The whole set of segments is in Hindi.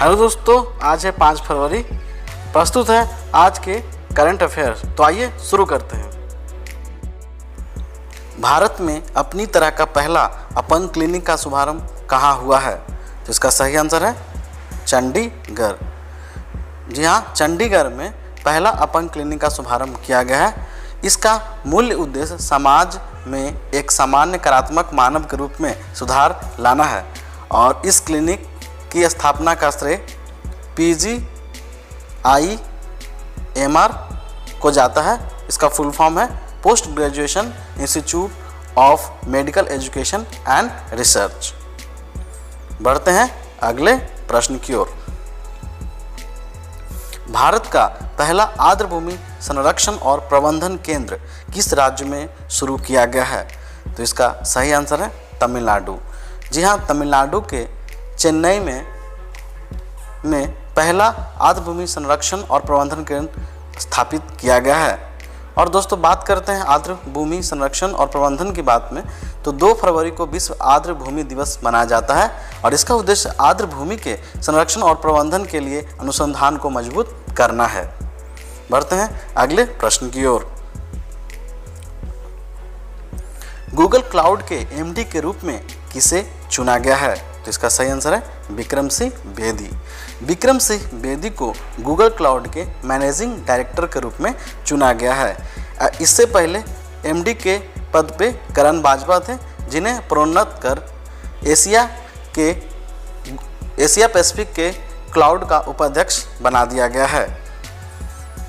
हेलो दोस्तों, आज है 5 फरवरी। प्रस्तुत है आज के करंट अफेयर्स। तो आइए शुरू करते हैं। भारत में अपनी तरह का पहला अपन क्लिनिक का शुभारंभ कहाँ हुआ है? तो इसका सही आंसर है चंडीगढ़। जी हाँ, चंडीगढ़ में पहला अपन क्लिनिक का शुभारंभ किया गया है। इसका मूल्य उद्देश्य समाज में एक सामान्य कार्यात्मक मानव के रूप में सुधार लाना है और इस क्लिनिक की स्थापना का श्रेय PGIMR को जाता है। इसका फुल फॉर्म है post graduation institute of medical education and research. बढ़ते हैं अगले प्रश्न की ओर। भारत का पहला आर्द्रभूमि संरक्षण और प्रबंधन केंद्र किस राज्य में शुरू किया गया है? तो इसका सही आंसर है तमिलनाडु। जी हाँ, तमिलनाडु के चेन्नई में पहला आर्द्रभूमि संरक्षण और प्रबंधन केंद्र स्थापित किया गया है। और दोस्तों, बात करते हैं आर्द्रभूमि संरक्षण और प्रबंधन की बात में, तो 2 फरवरी को विश्व आर्द्रभूमि दिवस मनाया जाता है और इसका उद्देश्य आर्द्रभूमि के संरक्षण और प्रबंधन के लिए अनुसंधान को मजबूत करना है। बढ़ते हैं अगले प्रश्न की ओर। गूगल क्लाउड के MD के रूप में किसे चुना गया है? तो इसका सही आंसर है विक्रम सिंह बेदी। विक्रम सिंह बेदी को गूगल क्लाउड के मैनेजिंग डायरेक्टर के रूप में चुना गया है। इससे पहले MD के पद पे करण बाजवा थे, जिन्हें प्रोन्नत कर एशिया पैसिफिक के क्लाउड का उपाध्यक्ष बना दिया गया है।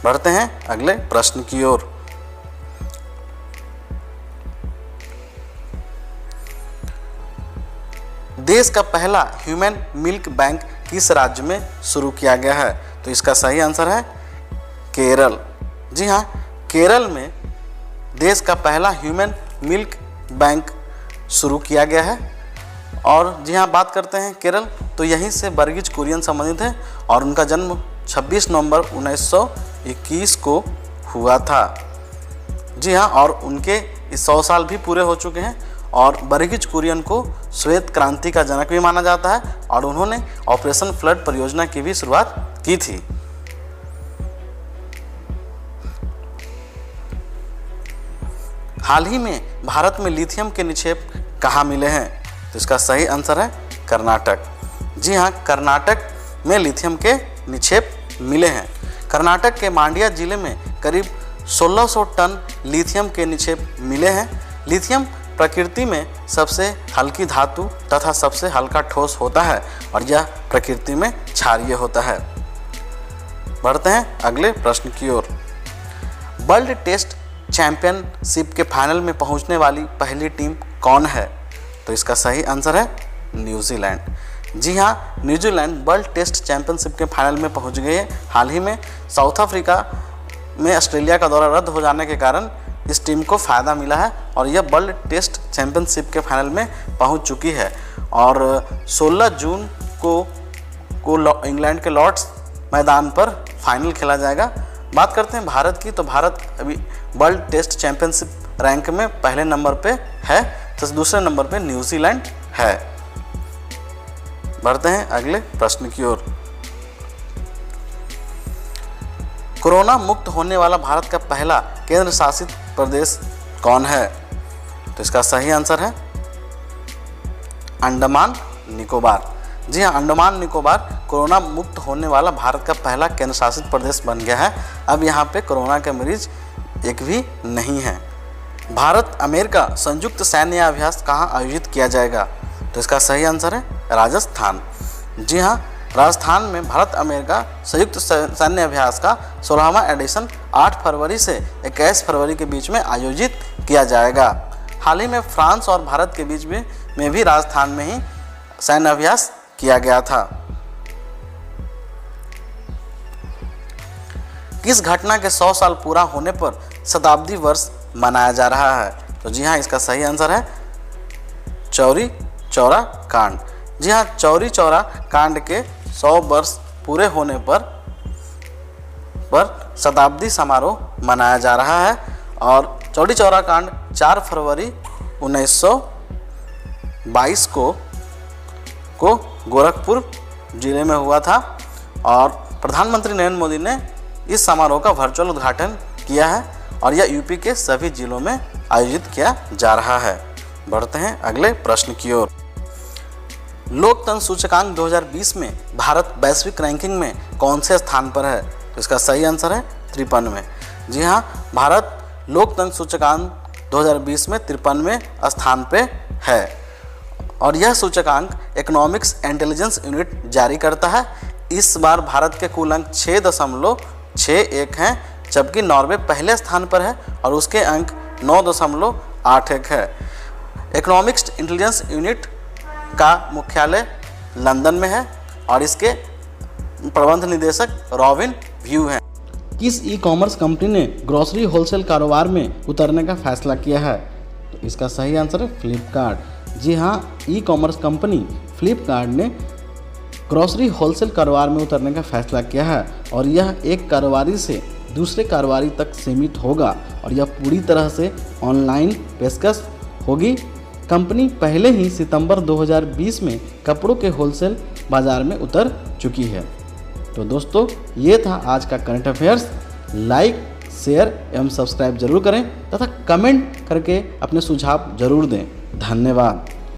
बढ़ते हैं अगले प्रश्न की ओर। देश का पहला ह्यूमन मिल्क बैंक किस राज्य में शुरू किया गया है? तो इसका सही आंसर है केरल। जी हाँ, केरल में देश का पहला ह्यूमन मिल्क बैंक शुरू किया गया है। और जी हाँ, बात करते हैं केरल, तो यहीं से वर्गीज कुरियन संबंधित है और उनका जन्म 26 नवंबर 1921 को हुआ था। जी हाँ, और उनके 100 साल भी पूरे हो चुके हैं और वर्गीज कुरियन को श्वेत क्रांति का जनक भी माना जाता है और उन्होंने ऑपरेशन फ्लड परियोजना की भी शुरुआत की थी। हाल ही में भारत में लिथियम के निक्षेप कहाँ मिले हैं? तो इसका सही आंसर है कर्नाटक। जी हाँ, कर्नाटक में लिथियम के निक्षेप मिले हैं। कर्नाटक के मांड्या जिले में करीब 1600 टन लिथियम के निक्षेप मिले हैं। लिथियम प्रकृति में सबसे हल्की धातु तथा सबसे हल्का ठोस होता है और यह प्रकृति में क्षारीय होता है। बढ़ते हैं अगले प्रश्न की ओर। वर्ल्ड टेस्ट चैंपियनशिप के फाइनल में पहुंचने वाली पहली टीम कौन है? तो इसका सही आंसर है न्यूजीलैंड। जी हाँ, न्यूजीलैंड वर्ल्ड टेस्ट चैंपियनशिप के फाइनल में पहुंच गई है। हाल ही में साउथ अफ्रीका में ऑस्ट्रेलिया का दौरा रद्द हो जाने के कारण इस टीम को फ़ायदा मिला है और यह वर्ल्ड टेस्ट चैंपियनशिप के फाइनल में पहुंच चुकी है। और 16 जून को इंग्लैंड के लॉर्ड्स मैदान पर फाइनल खेला जाएगा। बात करते हैं भारत की, तो भारत अभी वर्ल्ड टेस्ट चैंपियनशिप रैंक में पहले नंबर पे है, तो दूसरे नंबर पे न्यूजीलैंड है। बढ़ते हैं अगले प्रश्न की ओर। कोरोना मुक्त होने वाला भारत का पहला केंद्र शासित प्रदेश कौन है? तो इसका सही आंसर है अंडमान निकोबार। जी हाँ, अंडमान निकोबार कोरोना मुक्त होने वाला भारत का पहला केंद्र शासित प्रदेश बन गया है। अब यहाँ पे कोरोना के मरीज एक भी नहीं है। भारत अमेरिका संयुक्त सैन्य अभ्यास कहाँ आयोजित किया जाएगा? तो इसका सही आंसर है राजस्थान। जी हाँ, राजस्थान में भारत अमेरिका संयुक्त सैन्य अभ्यास का 16वां एडिशन 8 फरवरी से 21 फरवरी के बीच में आयोजित किया जाएगा। हाल ही में फ्रांस और भारत के बीच में भी राजस्थान में ही सैन्य अभ्यास किया गया था। किस घटना के 100 साल पूरा होने पर शताब्दी वर्ष मनाया जा रहा है? तो जी हाँ, इसका सही आंसर है चौरी चौरा कांड। जी हाँ, चौरी चौरा कांड के 100 वर्ष पूरे होने पर शताब्दी समारोह मनाया जा रहा है और चौरी चौरा कांड 4 फरवरी 1922 को गोरखपुर जिले में हुआ था और प्रधानमंत्री नरेंद्र मोदी ने इस समारोह का वर्चुअल उद्घाटन किया है और यह यूपी के सभी जिलों में आयोजित किया जा रहा है। बढ़ते हैं अगले प्रश्न की ओर। लोकतंत्र सूचकांक 2020 में भारत वैश्विक रैंकिंग में कौन से स्थान पर है? तो इसका सही आंसर है 53वें। जी हाँ, भारत लोकतंत्र सूचकांक 2020 में 53वें स्थान पे है और यह सूचकांक इकोनॉमिक्स इंटेलिजेंस यूनिट जारी करता है। इस बार भारत के कुल अंक 6.61 हैं, जबकि नॉर्वे पहले स्थान पर है और उसके अंक 9.81 है। इकोनॉमिक्स इंटेलिजेंस यूनिट का मुख्यालय लंदन में है और इसके प्रबंध निदेशक रॉबिन व्यू हैं। किस ई कॉमर्स कंपनी ने ग्रोसरी होलसेल कारोबार में उतरने का फैसला किया है? तो इसका सही आंसर है फ्लिपकार्ट। जी हाँ, ई कॉमर्स कंपनी फ्लिपकार्ट ने ग्रोसरी होलसेल कारोबार में उतरने का फैसला किया है और यह एक कारोबारी से दूसरे कारोबारी तक सीमित होगा और यह पूरी तरह से ऑनलाइन पेशकश होगी। कंपनी पहले ही सितंबर 2020 में कपड़ों के होलसेल बाजार में उतर चुकी है। तो दोस्तों, ये था आज का करंट अफेयर्स। लाइक, शेयर एवं सब्सक्राइब जरूर करें तथा कमेंट करके अपने सुझाव जरूर दें। धन्यवाद।